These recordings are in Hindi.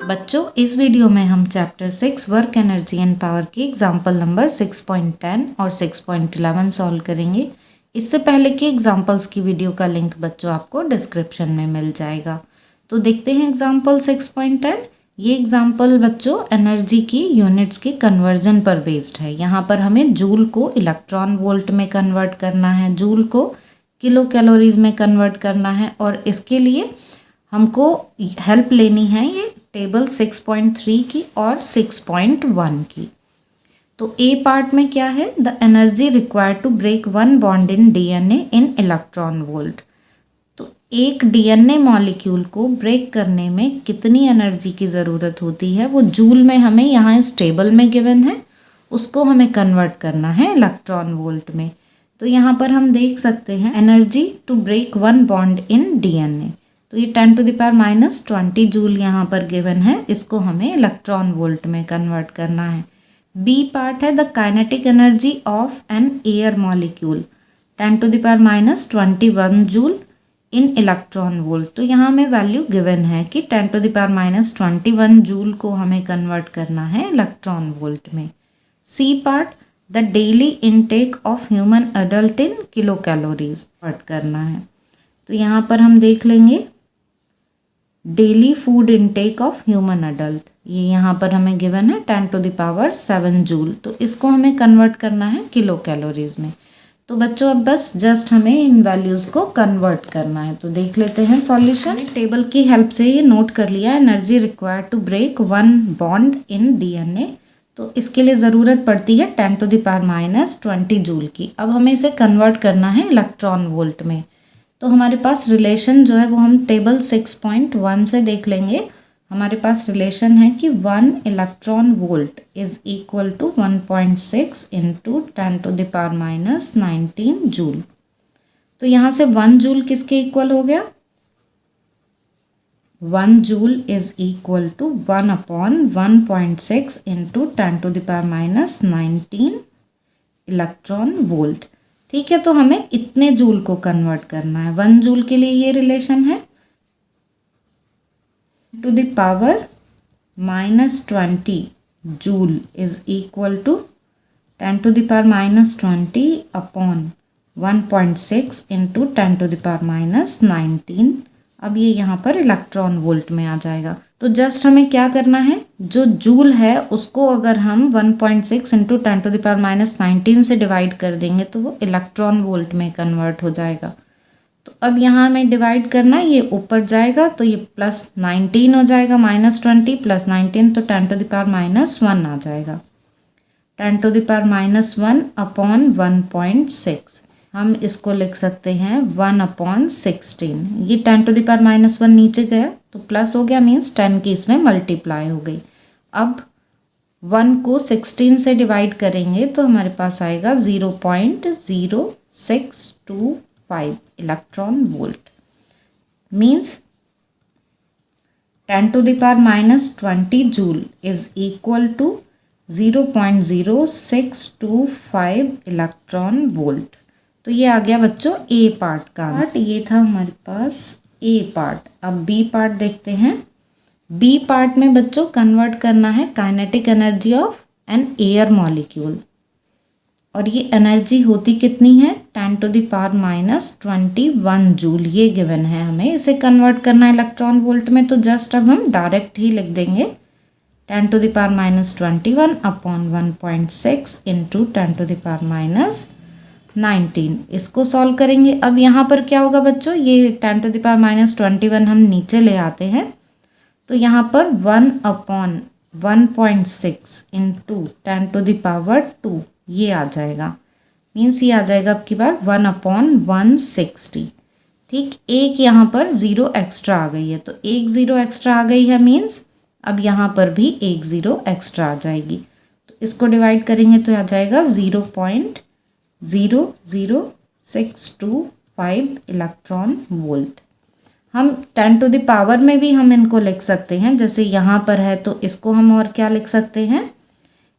बच्चों, इस वीडियो में हम chapter 6 work energy and power के एग्जाम्पल नंबर 6.10 और 6.11 सॉल्व करेंगे। इससे पहले के एग्जाम्पल्स की वीडियो का लिंक बच्चों आपको डिस्क्रिप्शन में मिल जाएगा। तो देखते हैं एग्जाम्पल 6.10। ये एग्जाम्पल बच्चों एनर्जी की यूनिट्स के कन्वर्जन पर बेस्ड है। यहाँ पर हमें जूल को इलेक्ट्रॉन वोल्ट में कन्वर्ट करना है, जूल को किलो कैलोरीज में कन्वर्ट करना है, और इसके लिए हमको हेल्प लेनी है ये टेबल 6.3 की और 6.1 की। तो ए पार्ट में क्या है, the energy required to break one bond in DNA in electron volt. तो एक डीएनए मॉलिक्यूल को ब्रेक करने में कितनी एनर्जी की ज़रूरत होती है वो जूल में हमें यहाँ इस टेबल में गिवन है, उसको हमें कन्वर्ट करना है इलेक्ट्रॉन वोल्ट में। तो यहाँ पर हम देख सकते हैं energy to break one bond in DNA, तो ये 10⁻20 जूल यहाँ पर गिवन है, इसको हमें इलेक्ट्रॉन वोल्ट में कन्वर्ट करना है। बी पार्ट है the kinetic energy of an air molecule 10⁻21 joule in electron volt. तो यहाँ हमें वैल्यू गिवन है कि 10⁻21 जूल को हमें कन्वर्ट करना है इलेक्ट्रॉन वोल्ट में। C part the daily intake of human adult in kilo calories convert करना है। तो यहाँ पर हम देख लेंगे daily food intake of human adult, ये यहाँ पर हमें गिवन है 10⁻7 जूल। तो इसको हमें कन्वर्ट करना है किलो कैलोरीज में। तो बच्चों अब बस जस्ट हमें इन वैल्यूज़ को कन्वर्ट करना है। तो देख लेते हैं सॉल्यूशन। टेबल की हेल्प से ये नोट कर लिया, energy required to break one bond in DNA. तो इसके लिए ज़रूरत पड़ती है 10⁻20 जूल की। अब हमें इसे कन्वर्ट करना है इलेक्ट्रॉन वोल्ट में। तो हमारे पास रिलेशन जो है वो हम टेबल 6.1 से देख लेंगे। हमारे पास रिलेशन है कि 1 electron volt is equal to 1.6 into 10⁻19 joule. तो यहाँ से 1 जूल किसके इक्वल हो गया, 1 joule is equal to 1/1.6 into 10⁻19 electron volt. ठीक है, तो हमें इतने जूल को कन्वर्ट करना है। 1 जूल के लिए ये रिलेशन है (10⁻20 joule is equal to 10⁻20 upon 1.6 into 10⁻19। अब ये यहाँ पर इलेक्ट्रॉन वोल्ट में आ जाएगा। तो जस्ट हमें क्या करना है, जो जूल है उसको अगर हम 1.6 इंटू 10⁻19 से डिवाइड कर देंगे तो वो इलेक्ट्रॉन वोल्ट में कन्वर्ट हो जाएगा। तो अब यहाँ हमें डिवाइड करना है, ये ऊपर जाएगा तो ये +19 हो जाएगा, -20 + 19 तो 10⁻1 आ जाएगा। 10⁻1 अपॉन 1.6 हम इसको लिख सकते हैं 1/16। ये 10⁻1 नीचे गया तो प्लस हो गया, मीन्स 10 की इसमें मल्टीप्लाई हो गई। अब 1 को 16 से डिवाइड करेंगे तो हमारे पास आएगा 0.0625 electron volt, means 10⁻20 joule is equal to 0.0625 electron volt. तो ये आ गया बच्चों ए पार्ट का पार्ट। ये था हमारे पास ए पार्ट। अब बी पार्ट देखते हैं। बी पार्ट में बच्चों कन्वर्ट करना है kinetic energy of an air molecule, और ये एनर्जी होती कितनी है 10⁻21 जूल, ये गिवन है हमें। इसे कन्वर्ट करना है इलेक्ट्रॉन वोल्ट में, तो जस्ट अब हम डायरेक्ट ही लिख देंगे 10⁻21 अपॉन 1.6 इंटू 10⁻19। इसको सॉल्व करेंगे। अब यहाँ पर क्या होगा बच्चों, ये 10⁻21 हम नीचे ले आते हैं, तो यहाँ पर 1/1.6 इंटू 10⁻2 ये आ जाएगा, मीन्स ये आ जाएगा अब की बार 1/160। ठीक, एक यहाँ पर ज़ीरो एक्स्ट्रा आ गई है, तो एक ज़ीरो एक्स्ट्रा आ गई है, मीन्स अब यहाँ पर भी एक ज़ीरो एक्स्ट्रा आ जाएगी। तो इसको डिवाइड करेंगे तो आ जाएगा 0.00625 इलेक्ट्रॉन वोल्ट। हम 10 टू द पावर में भी हम इनको लिख सकते हैं, जैसे यहाँ पर है तो इसको हम और क्या लिख सकते हैं,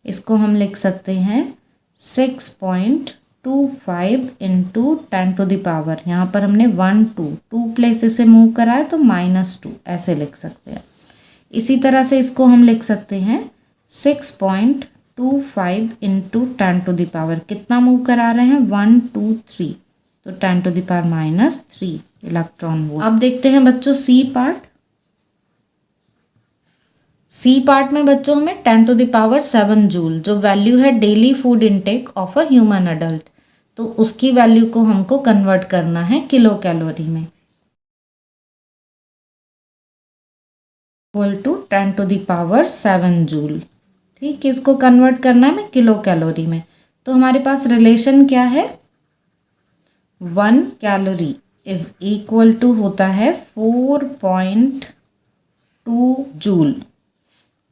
इसको हम लिख सकते हैं 6.25 इंटू 10 टू द पावर, यहाँ पर हमने 1 2 प्लेसेस से मूव करा है तो -2 ऐसे लिख सकते हैं। इसी तरह से इसको हम लिख सकते हैं 6.25 इंटू 10⁻, कितना मूव करा रहे हैं 1 2 3, तो 10⁻³ इलेक्ट्रॉन वोल्ट। अब देखते हैं बच्चों सी पार्ट। सी पार्ट में बच्चों हमें 10⁻7 जूल जो वैल्यू है daily food intake of a human adult, तो उसकी वैल्यू को हमको कन्वर्ट करना है किलो कैलोरी में, इक्वल टू 10⁻7 जूल। ठीक, इसको कन्वर्ट करना है हमें किलो कैलोरी में। तो हमारे पास रिलेशन क्या है, 1 कैलोरी इज इक्वल टू होता है 4.2 जूल।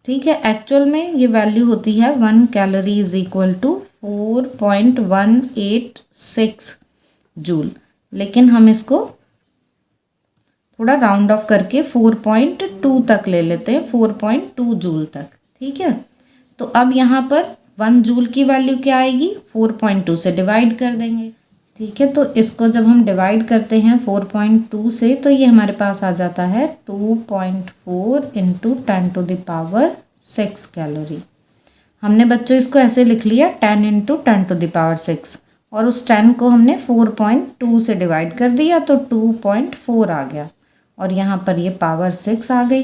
ठीक है, एक्चुअल में ये वैल्यू होती है 1 calorie is equal to 4.186 joule, लेकिन हम इसको थोड़ा राउंड ऑफ करके 4.2 तक ले लेते हैं, 4.2 जूल तक। ठीक है, तो अब यहाँ पर 1 जूल की वैल्यू क्या आएगी, 4.2 से डिवाइड कर देंगे। ठीक है, तो इसको जब हम डिवाइड करते हैं 4.2 से, तो ये हमारे पास आ जाता है 2.4 इंटू 10⁻6 कैलोरी। हमने बच्चों इसको ऐसे लिख लिया 10 इंटू 10⁻6, और उस 10 को हमने 4.2 से डिवाइड कर दिया तो 2.4 आ गया, और यहाँ पर ये पावर 6 आ गई।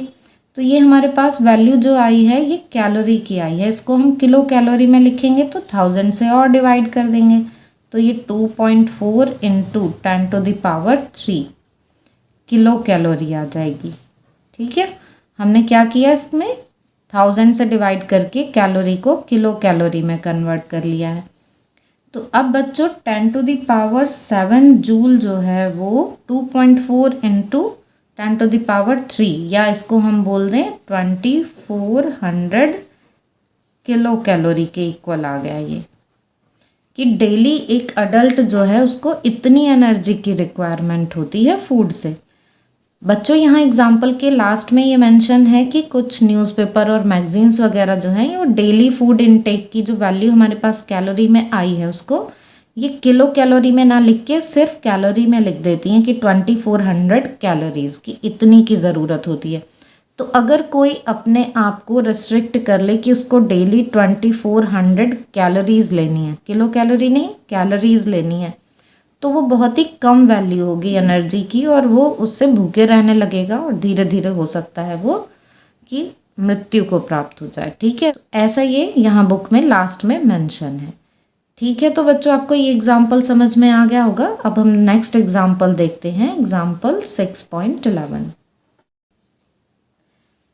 तो ये हमारे पास वैल्यू जो आई है ये कैलोरी की आई है। इसको हम किलो कैलोरी में लिखेंगे तो 1000 से और डिवाइड कर देंगे, तो ये 2.4 इंटू 10⁻3 किलो कैलोरी आ जाएगी। ठीक है, हमने क्या किया, इसमें 1000 से डिवाइड करके कैलोरी को किलो कैलोरी में कन्वर्ट कर लिया है। तो अब बच्चों 10⁻7 जूल जो है वो 2.4 इंटू 10⁻3, या इसको हम बोल दें 2400 किलो कैलोरी के इक्वल आ गया ये, कि डेली एक अडल्ट जो है उसको इतनी एनर्जी की रिक्वायरमेंट होती है फूड से। बच्चों यहाँ एग्जाम्पल के लास्ट में ये मेंशन है कि कुछ न्यूज़पेपर और मैगजीन्स वगैरह जो हैं वो डेली फूड इनटेक की जो वैल्यू हमारे पास कैलोरी में आई है उसको ये किलो कैलोरी में ना लिख के सिर्फ कैलोरी में लिख देती हैं कि 2400 कैलोरीज की इतनी की ज़रूरत होती है। तो अगर कोई अपने आप को रिस्ट्रिक्ट कर ले कि उसको डेली 2400 कैलोरीज लेनी है, किलो कैलोरी नहीं कैलोरीज लेनी है, तो वो बहुत ही कम वैल्यू होगी एनर्जी की, और वो उससे भूखे रहने लगेगा, और धीरे धीरे हो सकता है वो कि मृत्यु को प्राप्त हो जाए। ठीक है, ऐसा ये यहाँ बुक में लास्ट में मेंशन है। ठीक है, तो बच्चों आपको ये एग्जाम्पल समझ में आ गया होगा। अब हम नेक्स्ट एग्जाम्पल देखते हैं, example 6.11।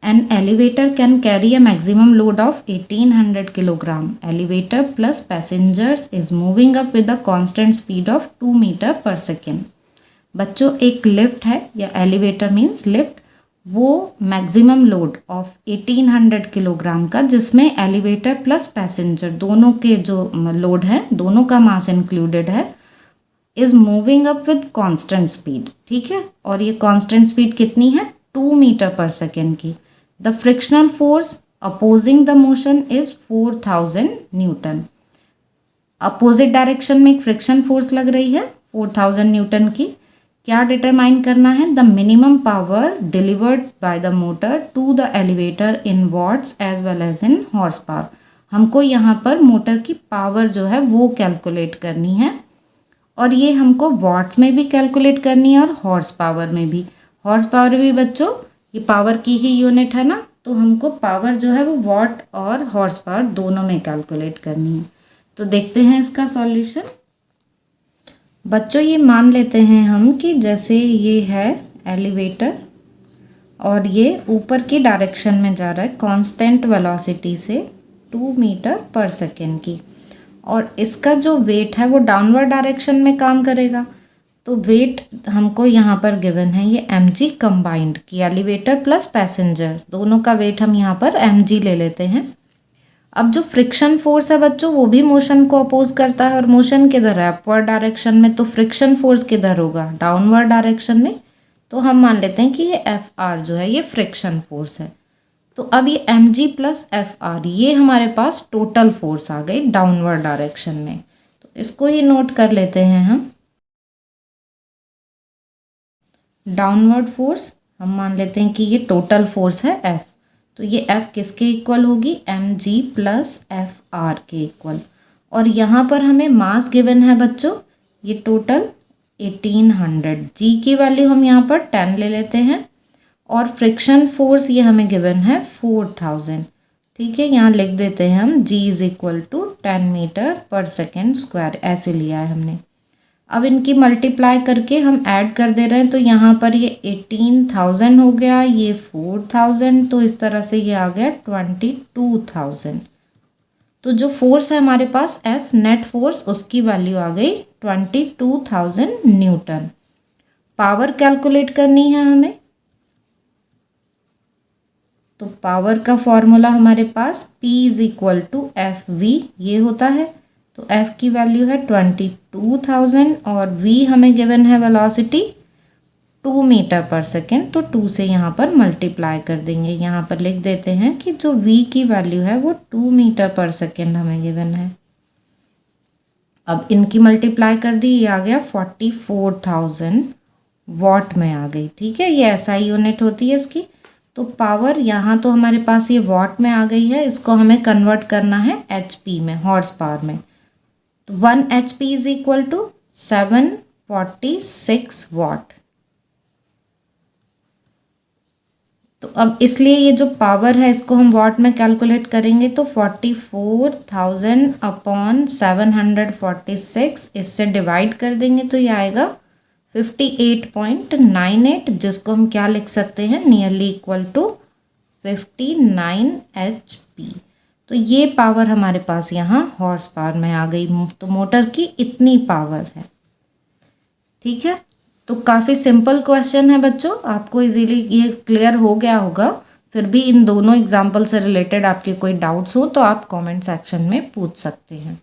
An elevator can carry a maximum load of 1800 kilogram. Elevator plus passengers is moving up with a constant speed of 2 meter per second. बच्चों एक लिफ्ट है या एलिवेटर मीन्स लिफ्ट, वो मैक्सिमम लोड ऑफ 1800 किलोग्राम का, जिसमें एलिवेटर प्लस पैसेंजर दोनों के जो लोड है दोनों का मास इंक्लूडेड है, is moving up with constant speed. ठीक है, और ये कांस्टेंट स्पीड कितनी है 2 मीटर पर सेकेंड की। The frictional force opposing the motion is 4000 Newton. Opposite direction में एक फ्रिक्शन फोर्स लग रही है 4000 न्यूटन की। क्या डिटरमाइन करना है, the minimum power delivered by the motor to the elevator in watts as well as in horse power. हमको यहाँ पर मोटर की पावर जो है वो कैलकुलेट करनी है, और ये हमको वॉट्स में भी कैलकुलेट करनी है और हॉर्स पावर में भी। हॉर्स पावर भी बच्चों ये पावर की ही यूनिट है ना, तो हमको पावर जो है वो वॉट और हॉर्स पावर दोनों में कैलकुलेट करनी है। तो देखते हैं इसका सॉल्यूशन। बच्चों ये मान लेते हैं हम कि जैसे ये है एलिवेटर और ये ऊपर की डायरेक्शन में जा रहा है कांस्टेंट वेलोसिटी से 2 मीटर पर सेकेंड की, और इसका जो वेट है वो डाउनवर्ड डायरेक्शन में काम करेगा। तो वेट हमको यहाँ पर गिवन है ये mg कंबाइंड की, एलिवेटर प्लस पैसेंजर्स दोनों का वेट हम यहाँ पर mg ले लेते हैं। अब जो फ्रिक्शन फोर्स है बच्चों वो भी मोशन को अपोज करता है, और मोशन किधर है अपवर्ड डायरेक्शन में, तो फ्रिक्शन फोर्स किधर होगा डाउनवर्ड डायरेक्शन में। तो हम मान लेते हैं कि ये Fr जो है ये फ्रिक्शन फोर्स है। तो अब ये mg प्लस Fr ये हमारे पास टोटल फोर्स आ गई डाउनवर्ड डायरेक्शन में। तो इसको ही नोट कर लेते हैं हम। डाउनवर्ड फोर्स हम मान लेते हैं कि ये टोटल फोर्स है F, तो ये F किसके इक्वल होगी, mg प्लस एफ आर के इक्वल। और यहाँ पर हमें मास गिवन है बच्चों, ये टोटल 1800, जी की वैल्यू हम यहाँ पर 10 ले लेते हैं, और फ्रिक्शन फोर्स ये हमें गिवन है 4000। ठीक है, यहाँ लिख देते हैं हम g is equal to 10 metre per second square, ऐसे लिया है हमने। अब इनकी मल्टीप्लाई करके हम ऐड कर दे रहे हैं, तो यहाँ पर ये 18,000 हो गया, ये 4,000, तो इस तरह से ये आ गया 22,000। तो जो फोर्स है हमारे पास F नेट फोर्स, उसकी वैल्यू आ गई 22,000 न्यूटन। पावर कैलकुलेट करनी है हमें, तो पावर का फॉर्मूला हमारे पास P is equal to F V ये होता है। तो F की वैल्यू है 22,000 और V हमें गिवन है वेलोसिटी 2 मीटर पर सेकेंड, तो 2 से यहाँ पर मल्टीप्लाई कर देंगे। यहाँ पर लिख देते हैं कि जो V की वैल्यू है वो 2 मीटर पर सेकेंड हमें गिवन है। अब इनकी मल्टीप्लाई कर दी, ये आ गया 44,000 वॉट में आ गई। ठीक है, ये SI यूनिट होती है इसकी। तो पावर यहाँ तो हमारे पास ये वॉट में आ गई है, इसको हमें कन्वर्ट करना है HP में, हॉर्स पावर में। तो 1 HP is equal to 746 watt. तो अब इसलिए ये जो पावर है इसको हम वॉट में कैलकुलेट करेंगे, तो 44,000 अपॉन 746 इससे डिवाइड कर देंगे, तो ये आएगा 58.98, जिसको हम क्या लिख सकते हैं, नियरली इक्वल टू 59 HP। तो ये पावर हमारे पास यहाँ हॉर्स पावर में आ गई। तो मोटर की इतनी पावर है। ठीक है, तो काफ़ी सिंपल क्वेश्चन है बच्चों, आपको इजीली ये क्लियर हो गया होगा। फिर भी इन दोनों एग्जाम्पल से रिलेटेड आपके कोई डाउट्स हो तो आप कमेंट सेक्शन में पूछ सकते हैं।